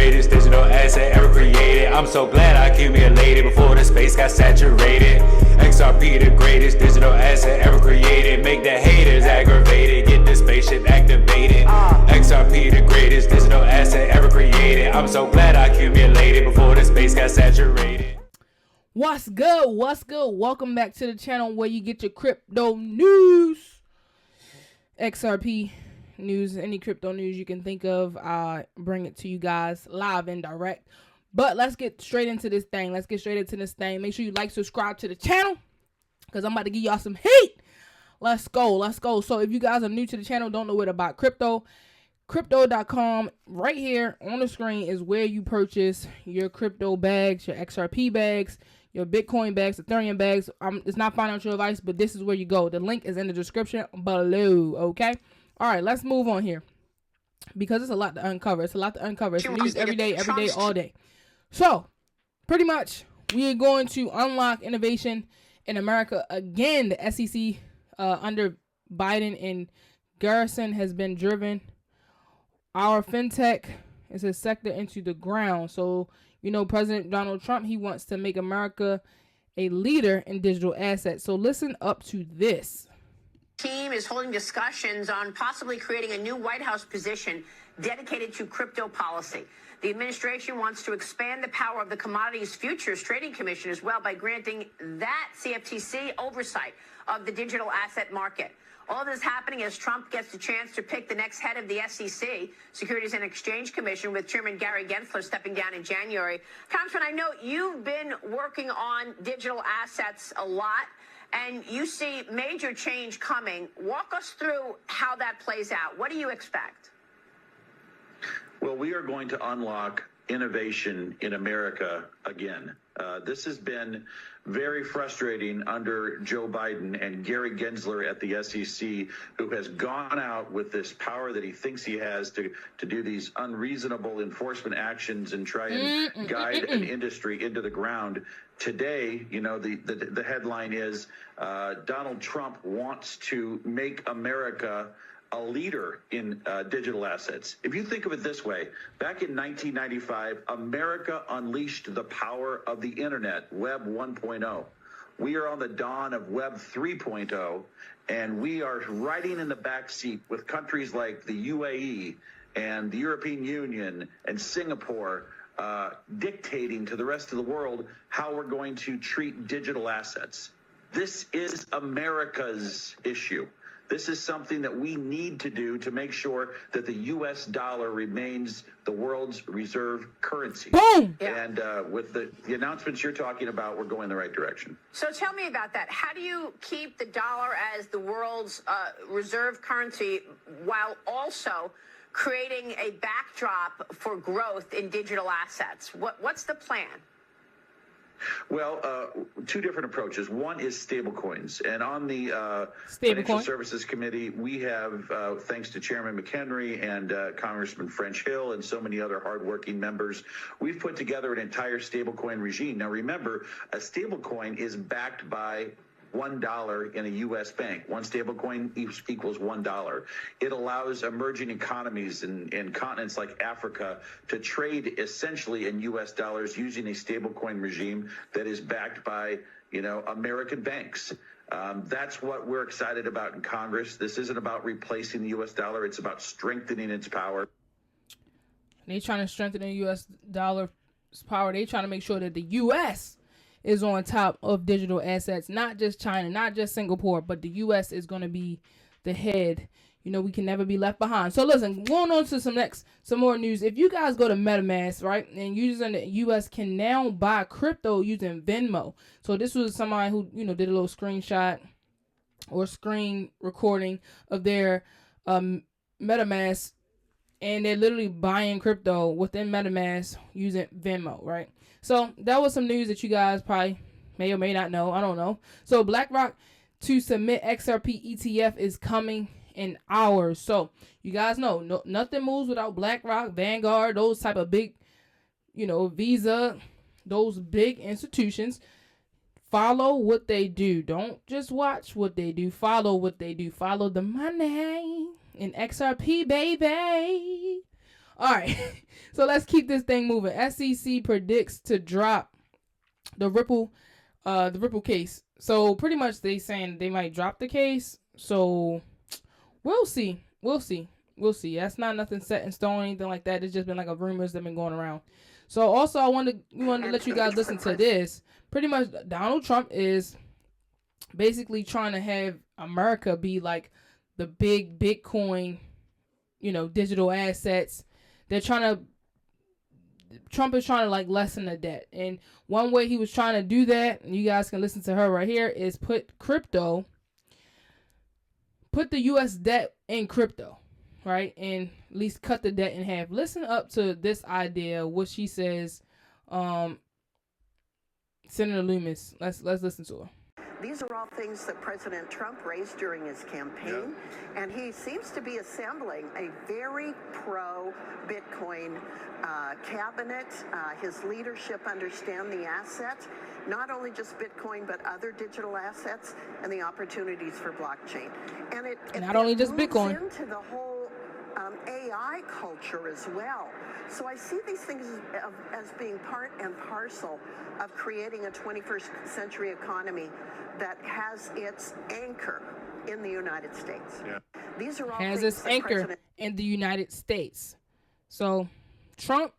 greatest digital asset ever created. I'm so glad I accumulated before the space got saturated. XRP the greatest digital asset ever created. Make the haters aggravated, get the spaceship activated. XRP the greatest digital asset ever created. I'm so glad I accumulated before the space got saturated. What's good? What's good? Welcome back to the channel where you get your crypto news. XRP news, any crypto news you can think of, I bring it to you guys live and direct. But let's get straight into this thing. Make sure you like, subscribe to the channel, because I'm about to give y'all some heat. Let's go. So if you guys are new to the channel, don't know what about crypto, crypto.com right here on the screen is where you purchase your crypto bags, your XRP bags, your Bitcoin bags, Ethereum bags. It's not financial advice, but this is where you go. The link is in the description below, okay? All right, let's move on here, because it's a lot to uncover. It's news every day, all day. So, pretty much, we are going to unlock innovation in America again. The SEC under Biden and Garrison has been driven our fintech is a sector into the ground. So, you know, President Donald Trump, he wants to make America a leader in digital assets. So listen up to this. Team is holding discussions on possibly creating a new White House position dedicated to crypto policy. The administration wants to expand the power of the Commodities Futures Trading Commission as well by granting that CFTC oversight of the digital asset market. All this happening as Trump gets the chance to pick the next head of the SEC, Securities and Exchange Commission, with Chairman Gary Gensler stepping down in January. Congressman, I know you've been working on digital assets a lot, and you see major change coming. Walk us through how that plays out. What do you expect? Well, we are going to unlock innovation in America again. This has been very frustrating under Joe Biden and Gary Gensler at the SEC, who has gone out with this power that he thinks he has to do these unreasonable enforcement actions and try and guide an industry into the ground. Today, you know, the headline is Donald Trump wants to make America a leader in digital assets. If you think of it this way, back in 1995, America unleashed the power of the internet, Web 1.0. We are on the dawn of Web 3.0, and we are riding in the backseat with countries like the UAE and the European Union and Singapore dictating to the rest of the world how we're going to treat digital assets. This is America's issue. This is something that we need to do to make sure that the U.S. dollar remains the world's reserve currency. Boom! And with the announcements you're talking about, we're going in the right direction. So tell me about that. How do you keep the dollar as the world's reserve currency while also creating a backdrop for growth in digital assets? What's the plan? Well, two different approaches. One is stablecoins. And on the Financial Services Committee, we have, thanks to Chairman McHenry and Congressman French Hill and so many other hardworking members, we've put together an entire stablecoin regime. Now, remember, a stablecoin is backed by $1 in a U.S. bank. One stablecoin equals $1. It allows emerging economies in continents like Africa to trade essentially in U.S. dollars using a stablecoin regime that is backed by, you know, American banks. That's what we're excited about in Congress. This isn't about replacing the U.S. dollar. It's about strengthening its power. They're trying to strengthen the U.S. dollar's power. They're trying to make sure that the U.S. is on top of digital assets, not just China, not just Singapore, but the U.S. is going to be the head. You know, we can never be left behind. So listen, going on to some more news. If you guys go to MetaMask, right, and users in the U.S. can now buy crypto using Venmo. So this was somebody who, you know, did a little screenshot or screen recording of their MetaMask, and they're literally buying crypto within MetaMask using Venmo, right? So that was some news that you guys probably may or may not know. I don't know. So BlackRock to submit XRP ETF is coming in hours. So you guys know, nothing moves without BlackRock, Vanguard, those type of big, you know, Visa, those big institutions. Follow what they do. Don't just watch what they do. Follow what they do. Follow the money in XRP, baby. All right. So let's keep this thing moving. SEC predicts to drop the Ripple case. So pretty much they saying they might drop the case. So we'll see. That's not nothing set in stone or anything like that. It's just been like a rumors that been going around. So also I wanted to let you guys listen to this. Pretty much Donald Trump is basically trying to have America be like the big Bitcoin, digital assets. Trump is trying to like lessen the debt. And one way he was trying to do that, and you guys can listen to her right here, is put the US debt in crypto, right? And at least cut the debt in half. Listen up to this idea, what she says, Senator Loomis. Let's listen to her. These are all things that President Trump raised during his campaign, and he seems to be assembling a very pro-Bitcoin cabinet. His leadership understand the assets, not only just Bitcoin, but other digital assets and the opportunities for blockchain. And it not only just Bitcoin, into the whole AI culture as well. So I see these things as being part and parcel of creating a 21st century economy that has its anchor in the United States. Yeah. These are all has its anchor in the United States. So Trump,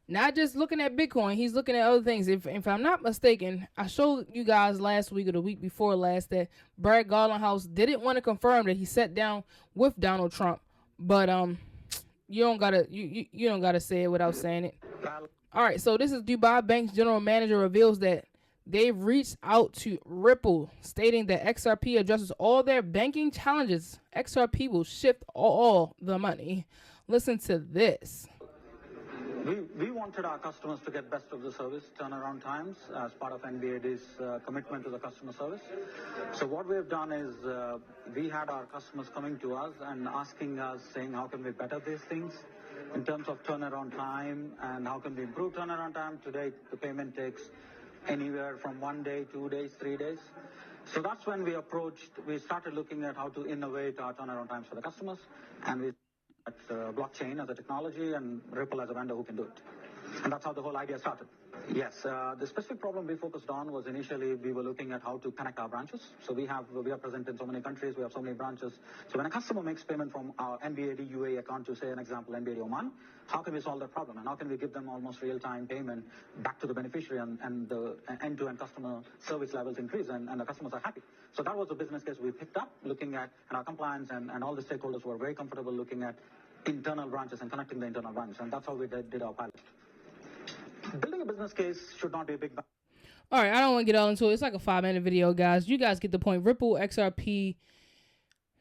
not just looking at Bitcoin, he's looking at other things. If I'm not mistaken, I showed you guys last week or the week before last that Brad Garlinghouse didn't want to confirm that he sat down with Donald Trump, but you don't gotta say it without saying it. All right, so this is Dubai Bank's general manager reveals that they've reached out to Ripple, stating that XRP addresses all their banking challenges. XRP will shift all the money. Listen to this. We wanted our customers to get best of the service turnaround times as part of NBAD's commitment to the customer service. So what we've done is we had our customers coming to us and asking us, saying, how can we better these things in terms of turnaround time and how can we improve turnaround time? Today, the payment takes anywhere from 1 day, 2 days, 3 days. So that's when we started looking at how to innovate our turnaround times for the customers, and we at blockchain as a technology and Ripple as a vendor who can do it. And that's how the whole idea started. Yes, the specific problem we focused on was initially we were looking at how to connect our branches. So we are present in so many countries, we have so many branches. So when a customer makes payment from our NBAD UAE account to, say, an example, NBAD Oman, how can we solve that problem? And how can we give them almost real-time payment back to the beneficiary and the end-to-end customer service levels increase and the customers are happy? So that was the business case we picked up, looking at and our compliance and all the stakeholders were very comfortable looking at internal branches and connecting the internal branches. And that's how we did our pilot. Building a business case should not be a big... All right, I don't want to get all into it. It's like a 5-minute video, guys. You guys get the point. Ripple, XRP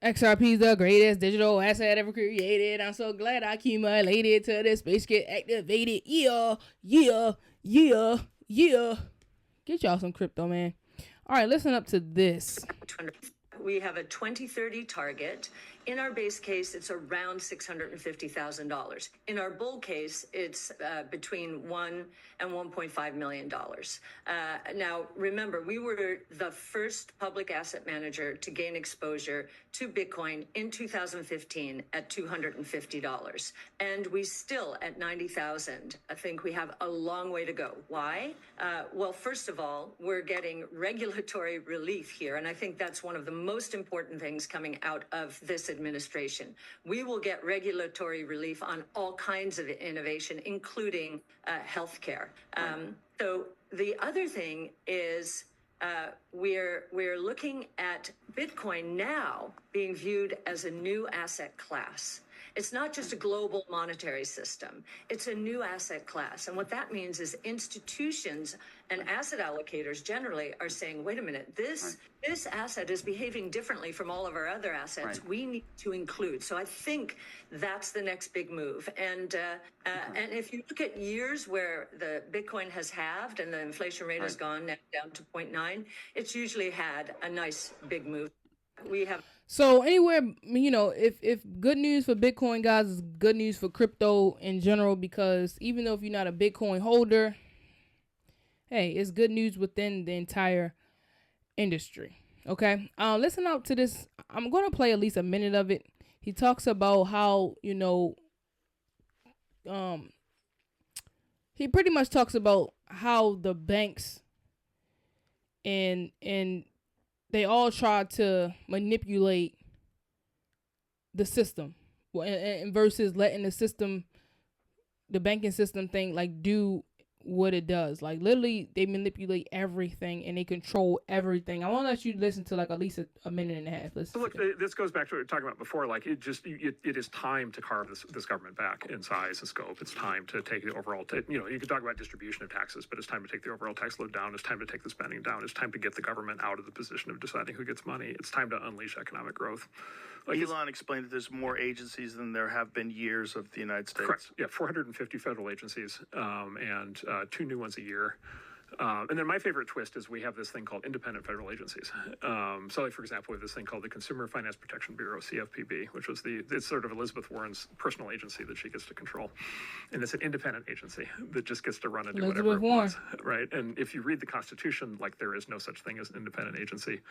is the greatest digital asset ever created. I'm so glad I accumulated to the space get activated. Yeah. Get y'all some crypto, man. All right, listen up to this. We have a 2030 target. In our base case, it's around $650,000. In our bull case, it's between $1 and $1.5 million. Now, remember, we were the first public asset manager to gain exposure to Bitcoin in 2015 at $250. And we still, at 90,000, I think we have a long way to go. Why? Well, first of all, we're getting regulatory relief here. And I think that's one of the most important things coming out of this administration. We will get regulatory relief on all kinds of innovation, including healthcare. So the other thing is we're looking at Bitcoin now being viewed as a new asset class. It's not just a global monetary system. It's a new asset class. And what that means is institutions and asset allocators generally are saying, wait a minute, this asset is behaving differently from all of our other assets. Right. We need to include. So I think that's the next big move. And if you look at years where the Bitcoin has halved and the inflation rate has gone down to 0.9, it's usually had a nice big move. So anywhere, if good news for Bitcoin, guys, is good news for crypto in general, because even though if you're not a Bitcoin holder, hey, it's good news within the entire industry. Okay. Listen out to this. I'm going to play at least a minute of it. He talks about how, he pretty much talks about how the banks and they all try to manipulate the system, and versus letting the banking system thing like do what it does. Like literally they manipulate everything and they control everything. I want to let you listen to like at least a minute and a half. So look, this goes back to what we were talking about before. Like it is time to carve this government back in size and scope. It's time to take the overall, you can talk about distribution of taxes, but it's time to take the overall tax load down. It's time to take the spending down. It's time to get the government out of the position of deciding who gets money. It's time to unleash economic growth. Like Elon explained that there's more agencies than there have been years of the United States. Correct. Yeah, 450 federal agencies and 2 new ones a year. And then my favorite twist is we have this thing called independent federal agencies. So like, for example, we have this thing called the Consumer Finance Protection Bureau, CFPB, which was it's sort of Elizabeth Warren's personal agency that she gets to control. And it's an independent agency that just gets to run and do whatever it wants. Right. And if you read the Constitution, like there is no such thing as an independent agency.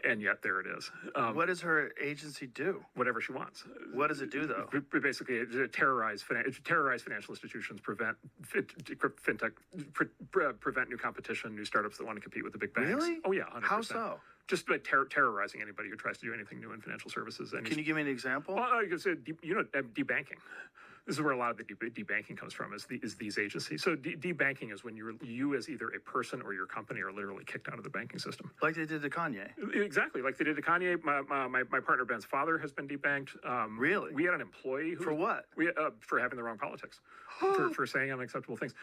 And yet there it is. What does her agency do? Whatever she wants. What does it do, though? Basically, terrorize financial institutions, prevent fintech, prevent new competition, new startups that want to compete with the big banks. Really? Oh yeah, 100%. How so? Just by terrorizing anybody who tries to do anything new in financial services. And can you give me an example? Well, I guess debanking. This is where a lot of the debanking comes from, is these agencies. So debanking is when you as either a person or your company are literally kicked out of the banking system. Like they did to Kanye. Exactly, like they did to Kanye. My partner Ben's father has been debanked. Really? We had an employee who... For what? For having the wrong politics. for saying unacceptable things.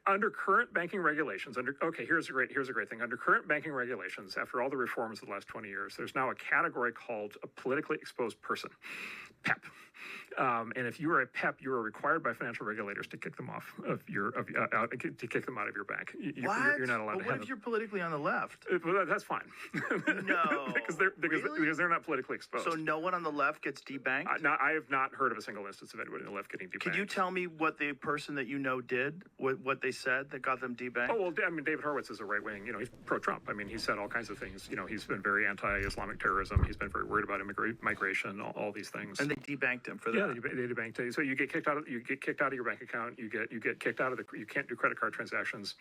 Under current banking regulations, here's a great thing. Under current banking regulations, after all the reforms of the last 20 years, there's now a category called a politically exposed person, PEP. And if you are a PEP, you are required by financial regulators to kick them off of to kick them out of your bank. You're not allowed to have What if you're politically on the left? Well, that's fine. No. because they're not politically exposed. So no one on the left gets debanked? I have not heard of a single instance of anybody on the left getting debanked. Can you tell me what the person that you know did, what they said that got them debanked? Oh, well, I mean, David Horowitz is a right-wing, he's pro-Trump. I mean, he said all kinds of things. He's been very anti-Islamic terrorism. He's been very worried about migration, all these things. And they debanked him for that. Yeah, they debanked him. So you get kicked out of your bank account. You get kicked out of you can't do credit card transactions.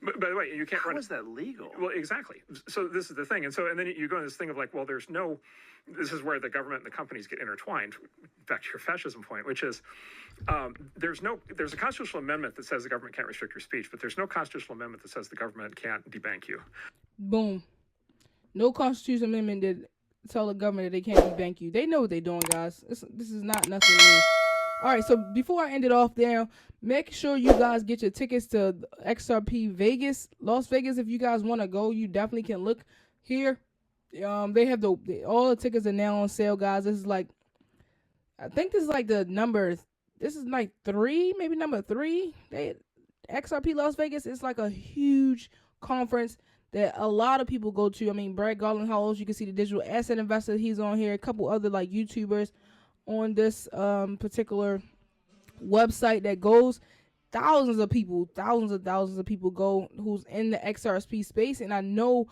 But by the way, you can't How is that legal? Well, exactly. So this is the thing. And then you go into this thing of like, well, this is where the government and the companies get intertwined. Back to your fascism point, which is there's a constitutional amendment that says the government can't restrict your speech, but there's no constitutional amendment that says the government can't debank you. Boom. No constitutional amendment that tell the government that they can't debank you. They know what they're doing, guys. This is not nothing new. All right, so before I end it off there, make sure you guys get your tickets to XRP Vegas, Las Vegas. If you guys want to go, you definitely can look here. They have all the tickets are now on sale, guys. This is like, I think this is like the number. This is like 3, maybe number 3. XRP Las Vegas is like a huge conference that a lot of people go to. I mean, Brad Garland Halls, you can see the digital asset investor. He's on here. A couple other like YouTubers on this particular website that goes. Thousands of people go who's in the XRP space. And I know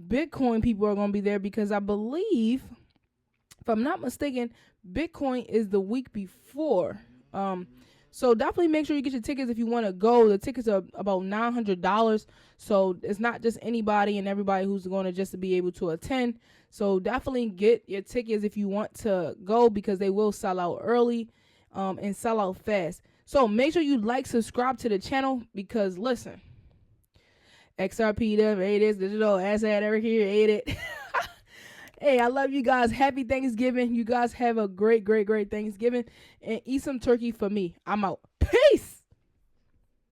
Bitcoin people are going to be there because I believe, if I'm not mistaken, Bitcoin is the week before. So definitely make sure you get your tickets if you want to go. The tickets are about $900. So it's not just anybody and everybody who's going to just be able to attend. So definitely get your tickets if you want to go, because they will sell out early and sell out fast. So make sure you like, subscribe to the channel, because listen, XRP, it is digital asset over here, ate it. Hey, I love you guys. Happy Thanksgiving. You guys have a great Thanksgiving, and eat some turkey for me. I'm out. Peace.